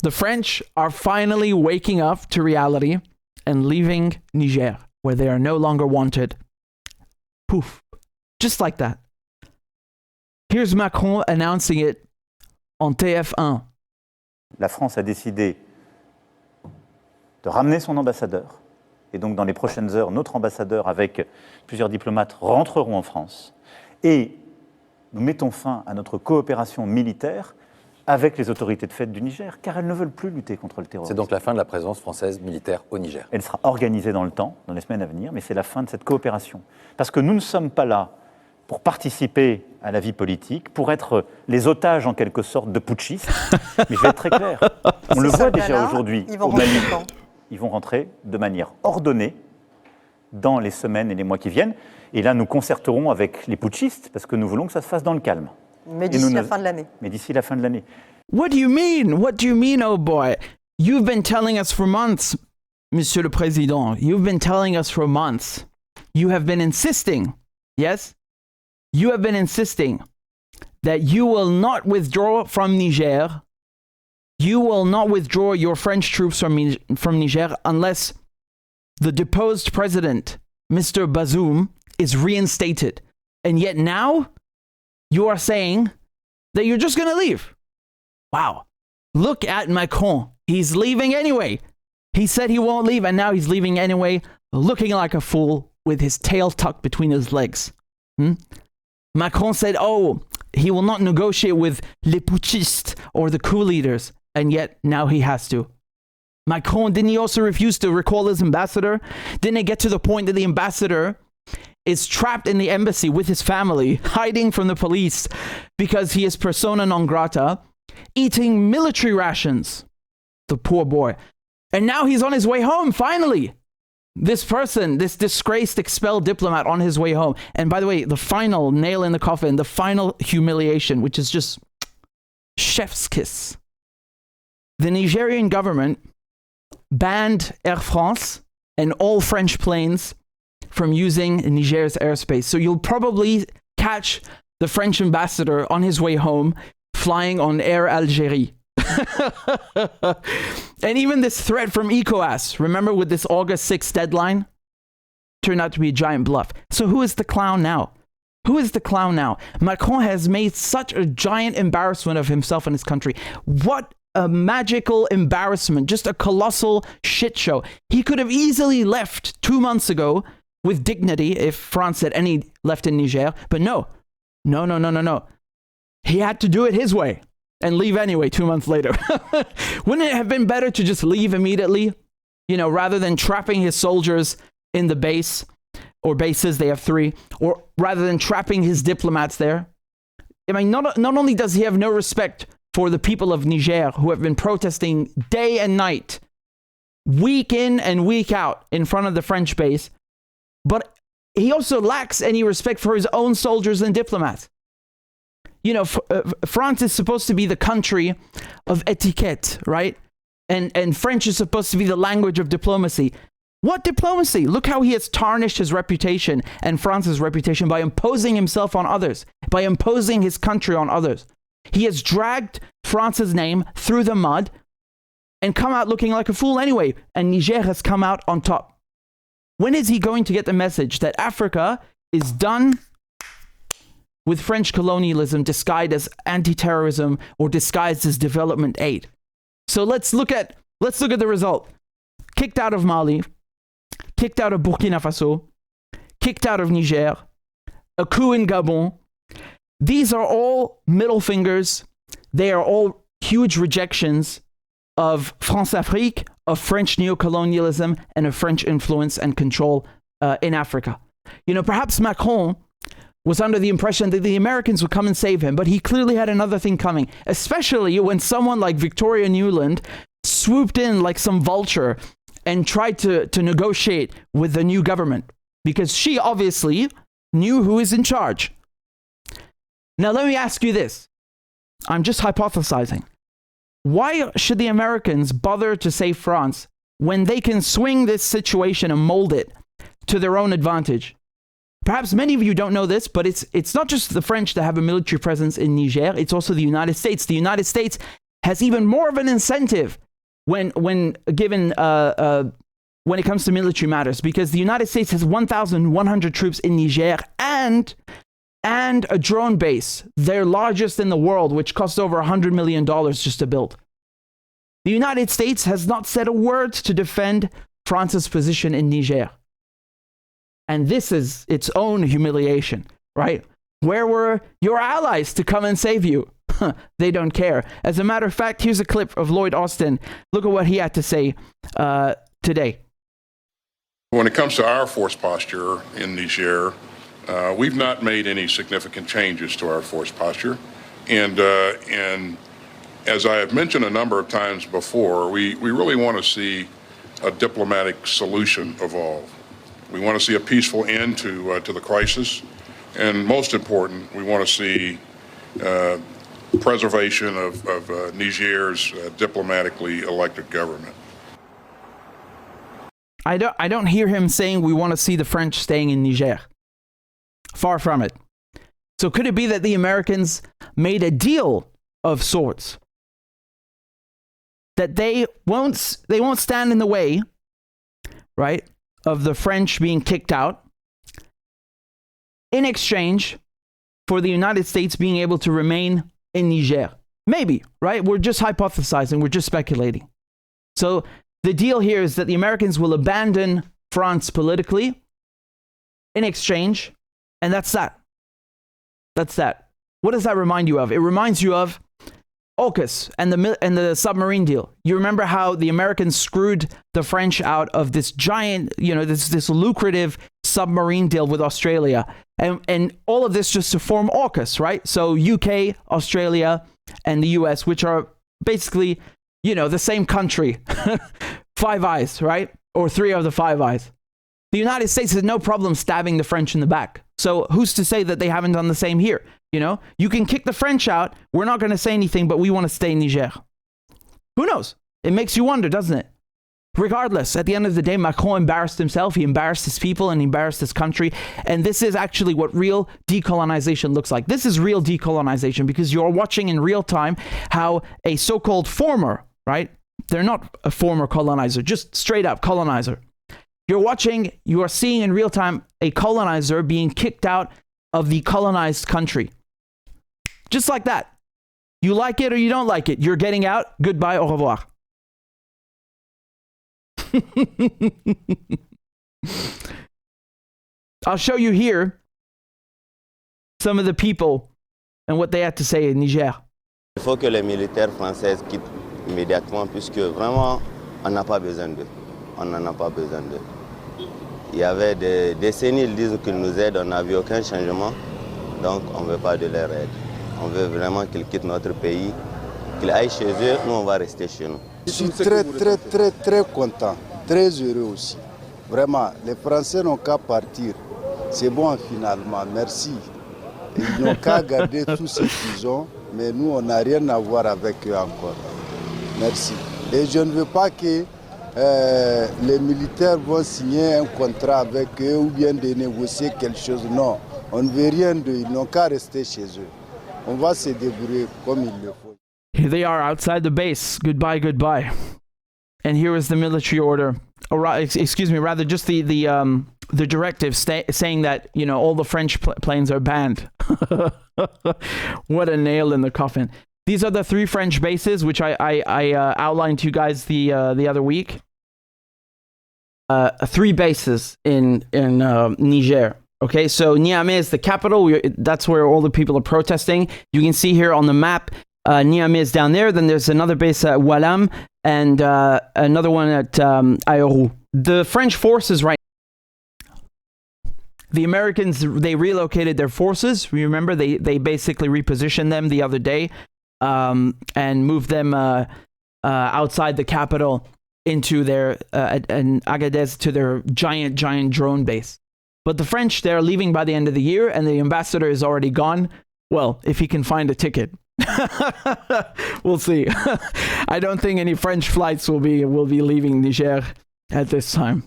The French are finally waking up to reality and leaving Niger, where they are no longer wanted. Poof. Just like that. Here's Macron announcing it on TF1. La France a décidé de ramener son ambassadeur. Et donc, dans les prochaines heures, notre ambassadeur, avec plusieurs diplomates, rentreront en France. Et nous mettons fin à notre coopération militaire avec les autorités de fait du Niger, car elles ne veulent plus lutter contre le terrorisme. C'est donc la fin de la présence française militaire au Niger. Elle sera organisée dans le temps, dans les semaines à venir, mais c'est la fin de cette coopération. Parce que nous ne sommes pas là pour participer à la vie politique, pour être les otages en quelque sorte de putschistes. Mais je vais être très clair, on le voit déjà aujourd'hui au Mali. Ils vont rentrer de manière ordonnée dans les semaines et les mois qui viennent. Et là, nous concerterons avec les putschistes, parce que nous voulons que ça se fasse dans le calme. Mais d'ici la fin de l'année. Mais d'ici la fin de l'année. What do you mean? What do you mean, oh boy? You've been telling us for months, Monsieur le Président. You've been telling us for months. You have been insisting, yes? You have been insisting that you will not withdraw from Niger. You will not withdraw your French troops from Niger unless the deposed president, Mr. Bazoum, is reinstated. And yet now, you are saying that you're just going to leave. Wow. Look at Macron. He's leaving anyway. He said he won't leave, and now he's leaving anyway, looking like a fool with his tail tucked between his legs. Macron said, oh, he will not negotiate with les putschistes or the coup leaders, and yet now he has to. Macron, didn't he also refuse to recall his ambassador? Didn't it get to the point that the ambassador is trapped in the embassy with his family, hiding from the police because he is persona non grata, eating military rations? The poor boy. And now he's on his way home, finally. This person, this disgraced, expelled diplomat on his way home. And by the way, the final nail in the coffin, the final humiliation, which is just chef's kiss. The Nigerian government banned Air France and all French planes from using Niger's airspace. So you'll probably catch the French ambassador on his way home flying on Air Algérie. And even this threat from ECOWAS, remember with this August 6th deadline, turned out to be a giant bluff. So who is the clown now? Who is the clown now? Macron has made such a giant embarrassment of himself and his country. What a magical embarrassment, just a colossal shit show. He could have easily left 2 months ago with dignity if France had any left in Niger, but no. He had to do it his way and leave anyway 2 months later. Wouldn't it have been better to just leave immediately, rather than trapping his soldiers in the base or bases, they have 3, or rather than trapping his diplomats there? I mean, not only does he have no respect for the people of Niger who have been protesting day and night, week in and week out in front of the French base, but he also lacks any respect for his own soldiers and diplomats. France is supposed to be the country of etiquette, right? And French is supposed to be the language of diplomacy. What diplomacy? Look how he has tarnished his reputation and France's reputation by imposing himself on others, by imposing his country on others. He has dragged France's name through the mud and come out looking like a fool anyway, and Niger has come out on top. When is he going to get the message that Africa is done with French colonialism disguised as anti-terrorism or disguised as development aid? So let's look at the result. Kicked out of Mali, kicked out of Burkina Faso, kicked out of Niger, a coup in Gabon. These are all middle fingers. They are all huge rejections of France-Afrique, of French neocolonialism, and of French influence and control in Africa. Perhaps Macron was under the impression that the Americans would come and save him, but he clearly had another thing coming, especially when someone like Victoria Nuland swooped in like some vulture and tried to negotiate with the new government, because she obviously knew who is in charge. Now, let me ask you this. I'm just hypothesizing. Why should the Americans bother to save France when they can swing this situation and mold it to their own advantage? Perhaps many of you don't know this, but it's not just the French that have a military presence in Niger. It's also the United States. The United States has even more of an incentive when it comes to military matters, because the United States has 1,100 troops in Niger and a drone base, their largest in the world, which cost over $100 million just to build. The United States has not said a word to defend France's position in Niger. And this is its own humiliation, right? Where were your allies to come and save you? They don't care. As a matter of fact, here's a clip of Lloyd Austin. Look at what he had to say today. When it comes to our force posture in Niger, we've not made any significant changes to our force posture. And as I have mentioned a number of times before, we really want to see a diplomatic solution evolve. We want to see a peaceful end to the crisis. And most important, we want to see preservation of Niger's diplomatically elected government. I don't hear him saying we want to see the French staying in Niger. Far from it. So could it be that the Americans made a deal of sorts? That they won't stand in the way, right, of the French being kicked out in exchange for the United States being able to remain in Niger. Maybe, right? We're just hypothesizing, we're just speculating. So the deal here is that the Americans will abandon France politically in exchange, and that's that. That's that. What does that remind you of? It reminds you of AUKUS and the submarine deal. You remember how the Americans screwed the French out of this giant, this lucrative submarine deal with Australia, and all of this just to form AUKUS, right? So UK, Australia, and the US, which are basically, the same country. Five Eyes, right? Or three of the Five Eyes. The United States has no problem stabbing the French in the back. So who's to say that they haven't done the same here? You can kick the French out. We're not going to say anything, but we want to stay in Niger. Who knows? It makes you wonder, doesn't it? Regardless, at the end of the day, Macron embarrassed himself. He embarrassed his people and he embarrassed his country. And this is actually what real decolonization looks like. This is real decolonization because you're watching in real time how a so-called former, right? They're not a former colonizer, just straight up colonizer. You are seeing in real time a colonizer being kicked out of the colonized country. Just like that. You like it or you don't like it. You're getting out. Goodbye, au revoir. I'll show you here some of the people and what they had to say in Niger. Il faut que les militaires français quittent immédiatement puisque vraiment on n'a pas besoin d'eux. On n'en a pas besoin d'eux. Il y avait des décennies, ils disent qu'ils nous aident, on n'a vu aucun changement, donc on ne veut pas de leur aide. On veut vraiment qu'ils quittent notre pays, qu'ils aillent chez eux, nous on va rester chez nous. Je suis très content, très heureux aussi. Vraiment, les Français n'ont qu'à partir. C'est bon finalement, merci. Ils n'ont qu'à garder tout ce qu'ils ont, mais nous on n'a rien à voir avec eux encore. Merci. Et je ne veux pas que les militaires vont signer un contrat avec eux ou bien de négocier quelque chose. Non, on ne veut rien d'eux, ils n'ont qu'à rester chez eux. On va se débrouiller comme il le faut. Here they are outside the base. Goodbye, goodbye. And here is the military order. Or, rather just the directive saying that, all the French planes are banned. What a nail in the coffin. These are the 3 French bases, which I outlined to you guys the other week. 3 bases in Niger. Okay, so Niamey is the capital. That's where all the people are protesting. You can see here on the map, Niamey is down there. Then there's another base at Walam and another one at Ayoru. The French forces the Americans, they relocated their forces. Remember, they basically repositioned them the other day and moved them outside the capital into their, in Agadez, to their giant drone base. But the French, they're leaving by the end of the year, and the ambassador is already gone. Well, if he can find a ticket. We'll see. I don't think any French flights will be leaving Niger at this time.